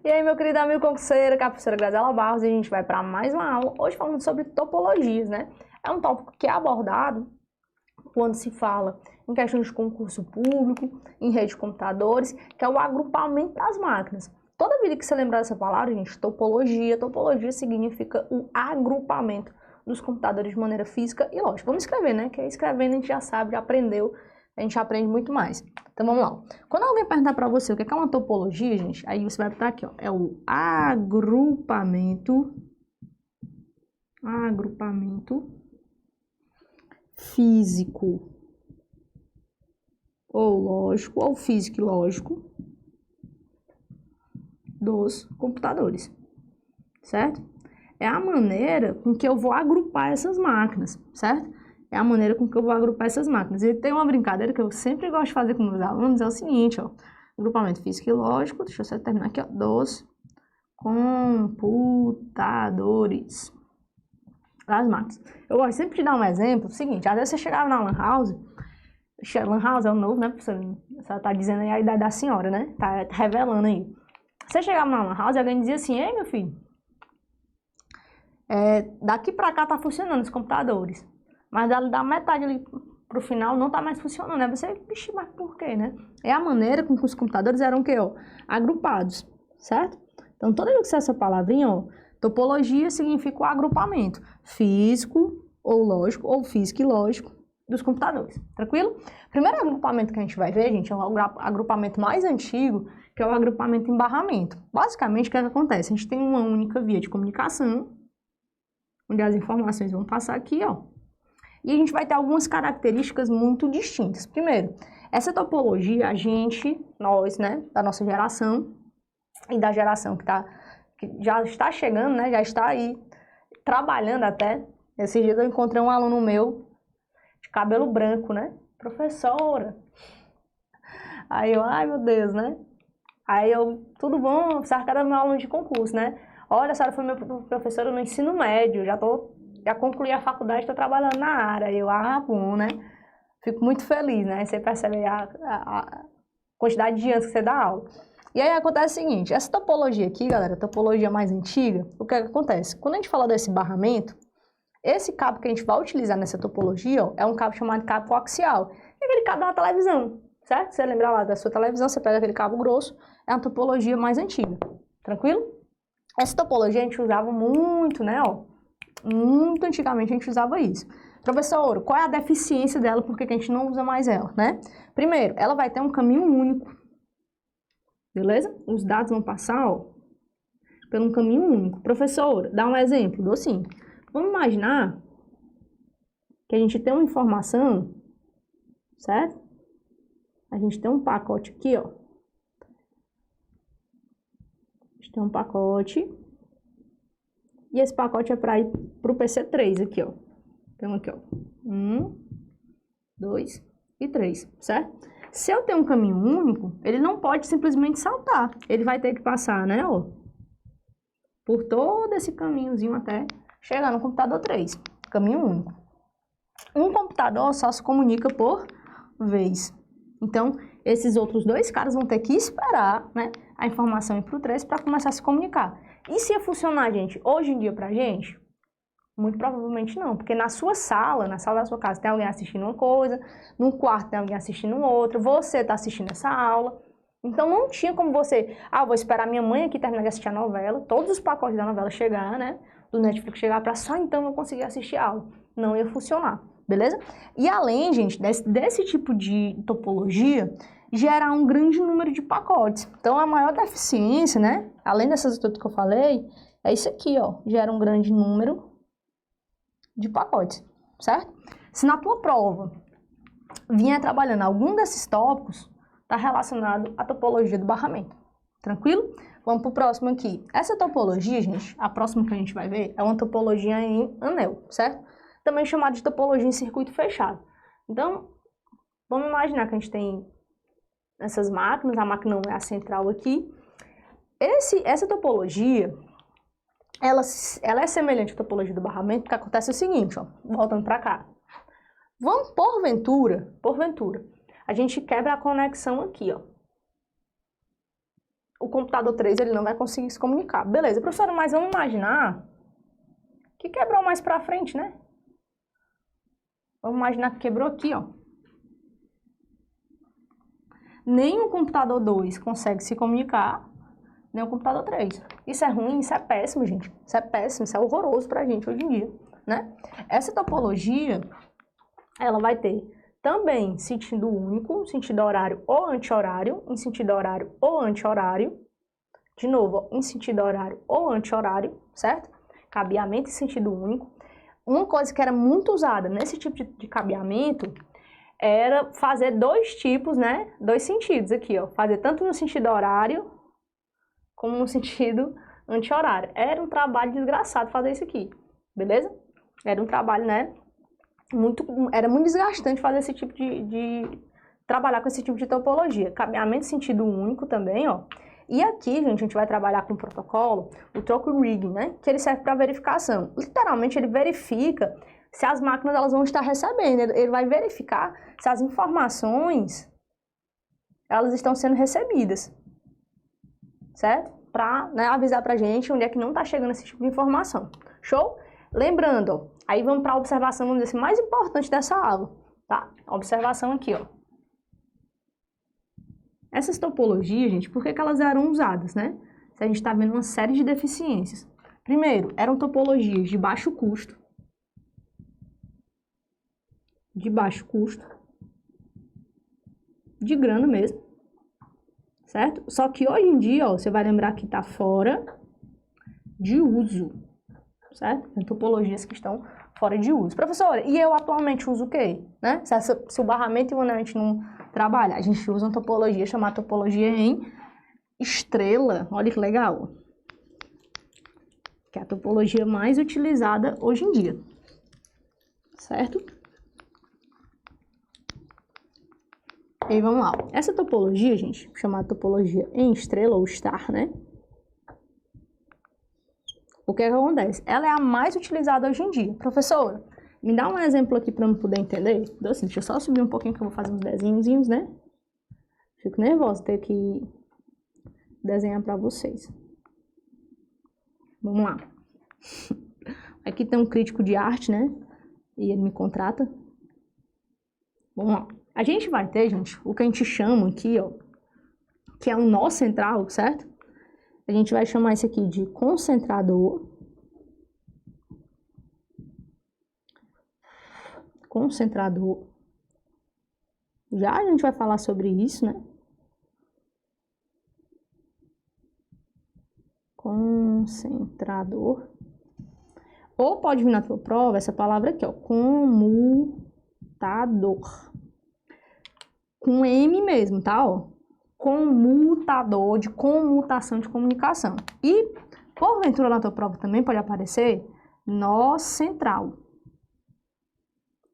E aí, meu querido amigo concurseiro, que é a professora Graziela Barros, e a gente vai para mais uma aula, hoje falando sobre topologias, né? É um tópico que é abordado quando se fala em questões de concurso público, em rede de computadores, que é o agrupamento das máquinas. Toda vida que você lembrar dessa palavra, gente, topologia significa o agrupamento dos computadores de maneira física e lógica. Vamos escrever, né? Que escrevendo a gente já sabe, já aprendeu, a gente aprende muito mais. Então vamos lá. Quando alguém perguntar para você o que é uma topologia, gente, aí você vai botar aqui, ó, é o agrupamento físico ou lógico, ou físico e lógico dos computadores, certo? É a maneira com que eu vou agrupar essas máquinas, certo? É a maneira com que eu vou agrupar essas máquinas. E tem uma brincadeira que eu sempre gosto de fazer com meus alunos, é o seguinte, ó, agrupamento físico e lógico, deixa eu só terminar aqui, ó, dos computadores das máquinas. Eu gosto sempre de dar um exemplo, seguinte, às vezes você chegava na Lan House é o novo, né, professor? Você tá dizendo aí a idade da senhora, né? Tá revelando aí. Você chegava na Lan House e alguém dizia assim, ei, meu filho, daqui pra cá tá funcionando os computadores, mas da metade ali pro final não tá mais funcionando, né? Você, vixe, mas por quê, né? É a maneira com que os computadores eram o quê, ó? Agrupados, certo? Então, toda vez que você essa palavrinha, ó, topologia significa o agrupamento físico ou lógico, ou físico e lógico dos computadores, tranquilo? O primeiro agrupamento que a gente vai ver, gente, é o agrupamento mais antigo, que é o agrupamento em barramento. Basicamente, o que é que acontece? A gente tem uma única via de comunicação, onde as informações vão passar aqui, ó. E a gente vai ter algumas características muito distintas. Primeiro, essa topologia, nós, né, da nossa geração e da geração que já está chegando, né, já está aí trabalhando até. Esses dias eu encontrei um aluno meu de cabelo branco, né, professora. Aí eu, ai meu Deus, né? Aí eu, tudo bom, você era meu aluno de concurso, né? Olha, a senhora foi minha professora no ensino médio, já concluí a faculdade, estou trabalhando na área. Eu, bom, né? Fico muito feliz, né? Você percebe a quantidade de anos que você dá aula. E aí acontece o seguinte, essa topologia aqui, galera, topologia mais antiga, o que acontece? Quando a gente fala desse barramento, esse cabo que a gente vai utilizar nessa topologia, ó, é um cabo chamado cabo coaxial. É aquele cabo da televisão, certo? Você lembra lá da sua televisão, você pega aquele cabo grosso, é a topologia mais antiga, tranquilo? Essa topologia a gente usava muito, né, ó, muito antigamente a gente usava isso. Professor, qual é a deficiência dela, por que a gente não usa mais ela, né? Primeiro, ela vai ter um caminho único, beleza? Os dados vão passar, ó, por um caminho único. Professor, dá um exemplo, dou sim. Vamos imaginar que a gente tem uma informação, certo? A gente tem um pacote aqui, ó. A gente tem um pacote. E esse pacote é para ir para o PC3 aqui, ó. Então, aqui, ó. 1, 2 e 3, certo? Se eu tenho um caminho único, ele não pode simplesmente saltar. Ele vai ter que passar, né, ó, por todo esse caminhozinho até chegar no computador 3. Caminho único. Um computador só se comunica por vez. Então, esses outros dois caras vão ter que esperar, né, a informação ir para o 3 para começar a se comunicar. E se ia funcionar, gente, hoje em dia pra gente? Muito provavelmente não, porque na sua sala, na sala da sua casa, tem alguém assistindo uma coisa, no quarto tem alguém assistindo outra, você tá assistindo essa aula. Então não tinha como você, vou esperar minha mãe aqui terminar de assistir a novela, todos os pacotes da novela chegar, né, do Netflix chegar para só então eu conseguir assistir a aula. Não ia funcionar, beleza? E além, gente, desse tipo de topologia, gerar um grande número de pacotes. Então, a maior deficiência, né, além dessas tudo que eu falei, é isso aqui, ó, gera um grande número de pacotes, certo? Se na tua prova vinha trabalhando algum desses tópicos, está relacionado à topologia do barramento, tranquilo? Vamos para o próximo aqui. Essa topologia, gente, a próxima que a gente vai ver, é uma topologia em anel, certo? Também chamada de topologia em circuito fechado. Então, vamos imaginar que a gente tem essas máquinas, a máquina 1 é a central aqui. Essa topologia, ela é semelhante à topologia do barramento, porque acontece o seguinte, ó, voltando para cá. Vamos, porventura, a gente quebra a conexão aqui, ó. o computador 3 ele não vai conseguir se comunicar. Beleza, professora, mas vamos imaginar que quebrou mais pra frente, né? Vamos imaginar que quebrou aqui, ó. Nem o computador 2 consegue se comunicar, nem o computador 3. Isso é ruim, isso é péssimo, gente. Isso é péssimo, isso é horroroso pra gente hoje em dia, né? Essa topologia, ela vai ter também sentido único, sentido horário ou anti-horário, em sentido horário ou anti-horário. De novo, em sentido horário ou anti-horário, certo? Cabeamento em sentido único. Uma coisa que era muito usada nesse tipo de cabeamento era fazer dois tipos, né? Dois sentidos aqui, ó. Fazer tanto no sentido horário como no sentido anti-horário. Era um trabalho desgraçado fazer isso aqui, beleza? Era um trabalho, né? Era muito desgastante fazer esse tipo trabalhar com esse tipo de topologia. Cabeamento em sentido único também, ó. E aqui, gente, a gente vai trabalhar com o protocolo, o Troco Rigging, né? Que ele serve para verificação. Literalmente, ele verifica se as máquinas elas vão estar recebendo. Ele vai verificar se as informações elas estão sendo recebidas, certo? Para, né, avisar para a gente onde é que não está chegando esse tipo de informação. Show? Lembrando, ó, aí vamos para a observação, vamos dizer assim, mais importante dessa aula, tá? A observação aqui, ó. Essas topologias, gente, por que elas eram usadas, né? Se a gente está vendo uma série de deficiências. Primeiro, eram topologias de baixo custo. De grana mesmo, certo? Só que hoje em dia, ó, você vai lembrar que está fora de uso, certo? Tem topologias que estão fora de uso. Professora, e eu atualmente uso o quê? Né? Se o barramento e o anel a gente não trabalha, a gente usa uma topologia chamada topologia em estrela. Olha que legal. Que é a topologia mais utilizada hoje em dia, certo? E aí, vamos lá. Essa topologia, gente, chamada topologia em estrela ou star, né? O que é que acontece? Ela é a mais utilizada hoje em dia. Professora, me dá um exemplo aqui para eu poder entender. Então, assim, deixa eu só subir um pouquinho que eu vou fazer uns desenhozinhos, né? Fico nervosa ter que desenhar para vocês. Vamos lá. Aqui tem um crítico de arte, né? E ele me contrata. Vamos lá. A gente vai ter, gente, o que a gente chama aqui, ó, que é um nó central, certo? A gente vai chamar isso aqui de concentrador. Concentrador. Já a gente vai falar sobre isso, né? Concentrador. Ou pode vir na tua prova essa palavra aqui, ó, comutador. Com M mesmo, tá? Ó. Comutador, de comutação de comunicação. E, porventura, na tua prova também pode aparecer nó central.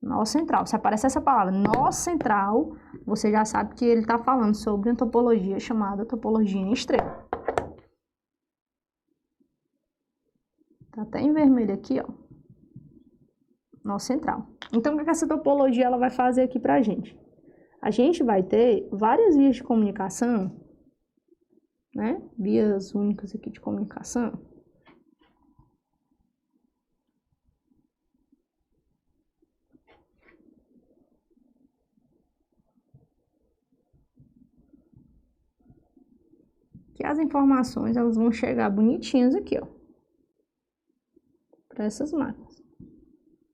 Nó central. Se aparecer essa palavra, nó central, você já sabe que ele está falando sobre uma topologia chamada topologia em estrela. Tá até em vermelho aqui, ó. Nó central. Então, o que essa topologia ela vai fazer aqui pra gente? A gente vai ter várias vias de comunicação, né? Vias únicas aqui de comunicação. Que as informações elas vão chegar bonitinhas aqui, ó. Para essas máquinas.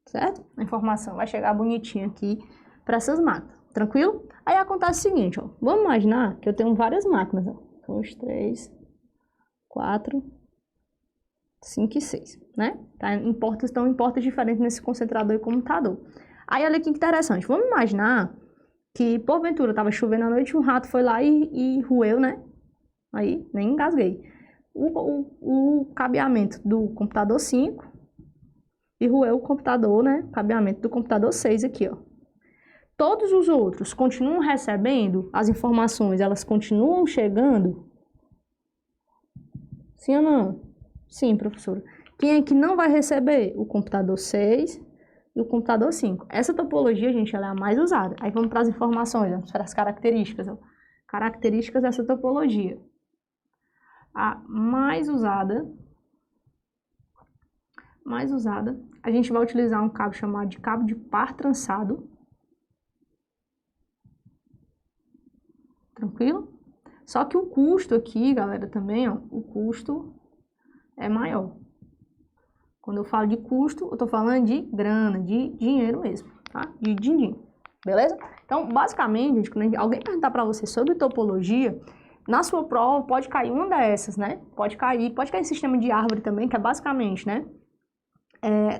Certo? A informação vai chegar bonitinha aqui para essas máquinas. Tranquilo? Aí acontece o seguinte, ó. Vamos imaginar que eu tenho várias máquinas, ó. 2, 3, 4, 5 e 6, né? Tá? Estão em portas diferentes nesse concentrador e comutador. Aí, olha que interessante. Vamos imaginar que, porventura, tava chovendo à noite, um rato foi lá e roeu, né? Aí, nem engasguei. O cabeamento do computador 5 e roeu o computador, né? O cabeamento do computador 6 aqui, ó. Todos os outros continuam recebendo as informações, elas continuam chegando? Sim ou não? Sim, professora. Quem é que não vai receber? O computador 6 e o computador 5. Essa topologia, gente, ela é a mais usada. Aí vamos para as informações, para as características. Ó. Características dessa topologia. a mais usada, a gente vai utilizar um cabo chamado de cabo de par trançado. Tranquilo? Só que o custo aqui, galera, também, ó, o custo é maior. Quando eu falo de custo, eu tô falando de grana, de dinheiro mesmo, tá? De din-din, beleza? Então, basicamente, gente, quando alguém perguntar pra você sobre topologia, na sua prova pode cair uma dessas, né? Pode cair sistema de árvore também, que é basicamente, né?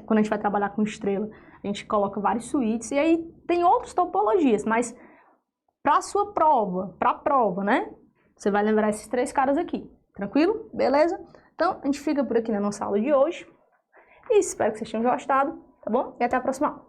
Quando a gente vai trabalhar com estrela, a gente coloca vários suítes, e aí tem outras topologias, mas para a sua prova, para a prova, né? Você vai lembrar esses 3 caras aqui, tranquilo? Beleza? Então, a gente fica por aqui na nossa aula de hoje. E espero que vocês tenham gostado, tá bom? E até a próxima aula.